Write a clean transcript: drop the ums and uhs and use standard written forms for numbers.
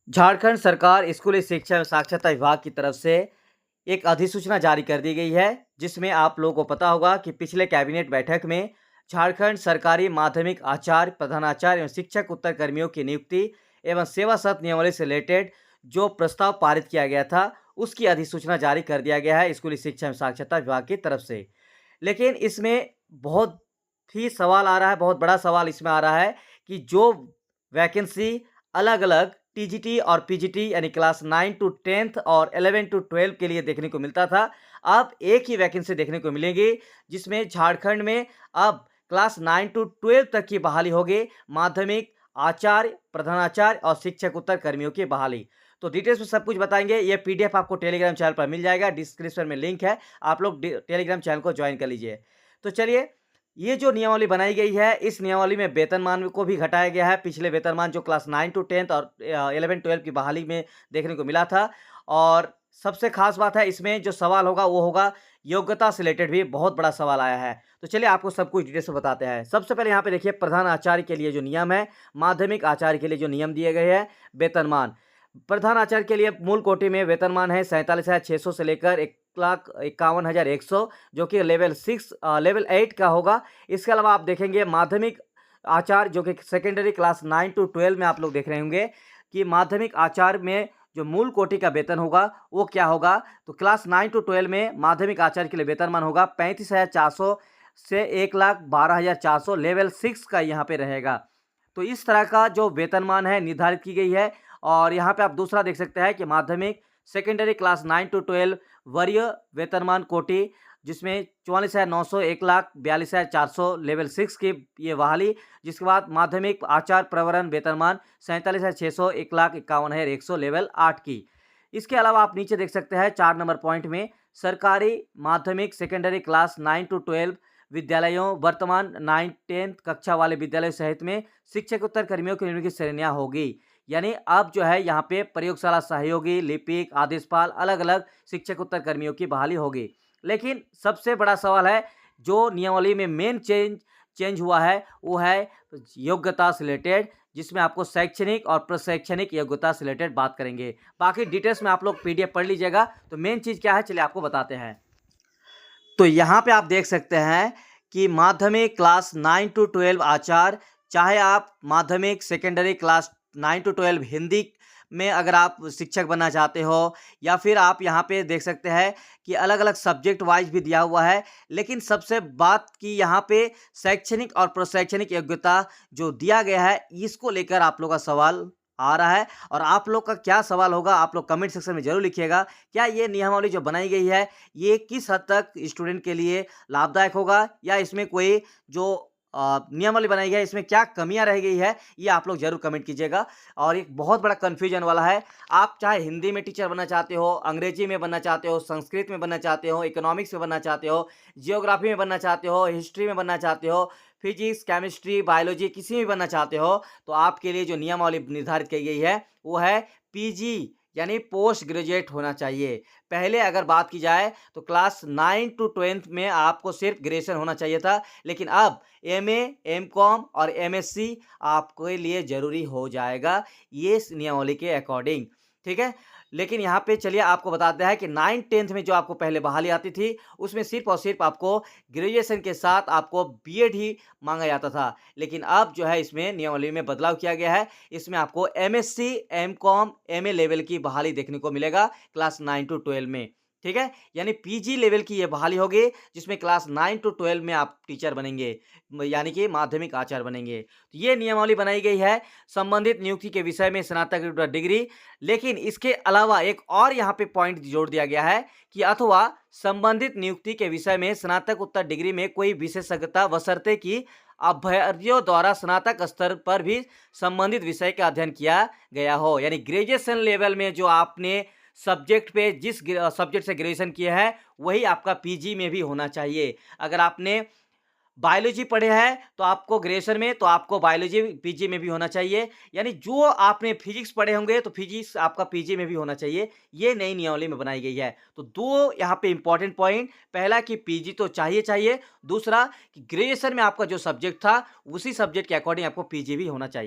झारखंड सरकार स्कूली शिक्षा एवं साक्षरता विभाग की तरफ से एक अधिसूचना जारी कर दी गई है, जिसमें आप लोगों को पता होगा कि पिछले कैबिनेट बैठक में झारखंड सरकारी माध्यमिक आचार्य, प्रधानाचार्य एवं शिक्षक उत्तर कर्मियों की नियुक्ति एवं सेवा शर्त नियमावली से रिलेटेड जो प्रस्ताव पारित किया गया था, उसकी अधिसूचना जारी कर दिया गया है स्कूली शिक्षा एवं साक्षरता विभाग की तरफ से। लेकिन इसमें बहुत ही सवाल आ रहा है, बहुत बड़ा सवाल इसमें आ रहा है कि जो वैकेंसी अलग-अलग टीजीटी और पीजीटी यानी क्लास 9 टू 10th और 11 टू 12 के लिए देखने को मिलता था, अब एक ही वैकेंसी देखने को मिलेगी, जिसमें झारखंड में अब क्लास 9 टू 12 तक की बहाली होगी, माध्यमिक आचार्य, प्रधानाचार्य और शिक्षक उत्तर कर्मियों की बहाली। तो डिटेल्स में सब कुछ बताएँगे, ये पीडीएफ आपको टेलीग्राम चैनल पर मिल जाएगा, डिस्क्रिप्शन में लिंक है, आप लोग टेलीग्राम चैनल को ज्वाइन कर लीजिए। तो चलिए, ये जो नियमावली बनाई गई है, इस नियमावली में वेतनमान को भी घटाया गया है। पिछले वेतनमान जो क्लास 9 टू 10th और 11-12 की बहाली में देखने को मिला था। और सबसे खास बात है, इसमें जो सवाल होगा वो होगा योग्यता से रिलेटेड भी बहुत बड़ा सवाल आया है। तो चलिए आपको सब कुछ डिटेल से बताते हैं। सबसे पहले यहाँ पे देखिए, प्रधान आचार्य के लिए जो नियम है, माध्यमिक आचार्य के लिए जो नियम दिए गए हैं, वेतनमान। प्रधान आचार्य के लिए मूल कोटि में वेतनमान है 47,600 से लेकर 1,51,100, जो कि लेवल 8 का होगा। इसके अलावा आप देखेंगे माध्यमिक आचार्य, जो कि सेकेंडरी क्लास 9 टू 12 में आप लोग देख रहे होंगे कि माध्यमिक आचार्य में जो मूल कोटि का वेतन होगा वो क्या होगा। तो क्लास 9 टू 12 में माध्यमिक आचार्य के लिए वेतनमान होगा 35,400 से 1,12,400, लेवल 6 का यहाँ पे रहेगा। तो इस तरह का जो वेतनमान है निर्धारित की गई है। और यहाँ पे आप दूसरा देख सकते हैं कि माध्यमिक सेकेंडरी क्लास 9 टू 12 वरीय वेतनमान कोटि, जिसमें 44,900, 1,42,400, लेवल 6 की ये बहाली। जिसके बाद माध्यमिक आचार्य प्रवरण वेतनमान 47,600, 1,51,100, लेवल 8 की। इसके अलावा आप नीचे देख सकते हैं 4 नंबर पॉइंट में, सरकारी माध्यमिक सेकेंडरी क्लास 9 टू 12 विद्यालयों, वर्तमान 9-10 कक्षा वाले विद्यालय सहित में शिक्षकोत्तर कर्मियों की नियुक्ति की श्रेणियाँ होगी। यानी अब जो है यहाँ पे प्रयोगशाला सहयोगी, लिपिक, आदेशपाल, अलग-अलग शिक्षकोत्तर कर्मियों की बहाली होगी। लेकिन सबसे बड़ा सवाल है, जो नियमावली में मेन चेंज हुआ है, वो है योग्यता से रिलेटेड, जिसमें आपको शैक्षणिक और प्रशैक्षणिक योग्यता से रिलेटेड बात करेंगे। बाकी डिटेल्स में आप लोग पीडीएफ पढ़ लीजिएगा। तो मेन चीज़ क्या है, चलिए आपको बताते हैं। तो यहाँ पे आप देख सकते हैं कि माध्यमिक क्लास 9 टू 12 आचार्य, चाहे आप माध्यमिक सेकेंडरी क्लास 9 टू 12 हिंदी में अगर आप शिक्षक बनना चाहते हो, या फिर आप यहाँ पे देख सकते हैं कि अलग अलग सब्जेक्ट वाइज भी दिया हुआ है। लेकिन सबसे बात की यहाँ पे शैक्षणिक और प्रशैक्षणिक योग्यता जो दिया गया है, इसको लेकर आप लोग का सवाल आ रहा है। और आप लोग का क्या सवाल होगा, आप लोग कमेंट सेक्शन में जरूर लिखिएगा। क्या ये नियमावली जो बनाई गई है, ये किस हद तक स्टूडेंट के लिए लाभदायक होगा, या इसमें कोई जो नियमावली बनाई गई है, इसमें क्या कमियां रह गई है, ये आप लोग जरूर कमेंट कीजिएगा। और एक बहुत बड़ा कन्फ्यूजन वाला है, आप चाहे हिंदी में टीचर बनना चाहते हो, अंग्रेजी में बनना चाहते हो, संस्कृत में बनना चाहते हो, इकोनॉमिक्स में बनना चाहते हो, जियोग्राफी में बनना चाहते हो, हिस्ट्री में बनना चाहते हो, फिजिक्स, केमिस्ट्री, बायोलॉजी, किसी में बनना चाहते हो, तो आपके लिए जो नियमावली निर्धारित की गई है वो है पीजी यानी पोस्ट ग्रेजुएट होना चाहिए। पहले अगर बात की जाए तो क्लास 9 टू 12 में आपको सिर्फ ग्रेजुएशन होना चाहिए था, लेकिन अब एमए, एमकॉम और एमएससी आपके लिए ज़रूरी हो जाएगा, ये इस नियमावली के अकॉर्डिंग। ठीक है, लेकिन यहाँ पे चलिए आपको बताते हैं कि 9-10 में जो आपको पहले बहाली आती थी, उसमें सिर्फ और सिर्फ आपको ग्रेजुएशन के साथ आपको बीएड ही मांगा जाता था। लेकिन अब जो है इसमें नियमावली में बदलाव किया गया है, इसमें आपको एमएससी, एमकॉम, एमए लेवल की बहाली देखने को मिलेगा क्लास 9 टू 12 में। ठीक है, यानी पीजी लेवल की ये बहाली होगी, जिसमें क्लास 9 टू 12 में आप टीचर बनेंगे, यानी कि माध्यमिक आचार्य बनेंगे। तो ये नियमावली बनाई गई है संबंधित नियुक्ति के विषय में स्नातक डिग्री। लेकिन इसके अलावा एक और यहाँ पे पॉइंट जोड़ दिया गया है कि अथवा संबंधित नियुक्ति के विषय में स्नातक उत्तर डिग्री में कोई विशेषज्ञता, बशर्ते कि अभ्यर्थियों द्वारा स्नातक स्तर पर भी संबंधित विषय का अध्ययन किया गया हो। यानी ग्रेजुएशन लेवल में जो आपने सब्जेक्ट पे जिस सब्जेक्ट से ग्रेजुएशन किया है, वही आपका पीजी में भी होना चाहिए। अगर आपने बायोलॉजी पढ़े हैं तो आपको ग्रेजुएशन में, तो आपको बायोलॉजी पीजी में भी होना चाहिए। यानी जो आपने फिजिक्स पढ़े होंगे तो फिजिक्स आपका पीजी में भी होना चाहिए। ये नई नियमावली में बनाई गई है। तो दो यहाँ पे इंपॉर्टेंट पॉइंट, पहला कि पीजी तो चाहिए, दूसरा कि ग्रेजुएशन में आपका जो सब्जेक्ट था उसी सब्जेक्ट के अकॉर्डिंग आपको पीजी भी होना चाहिए।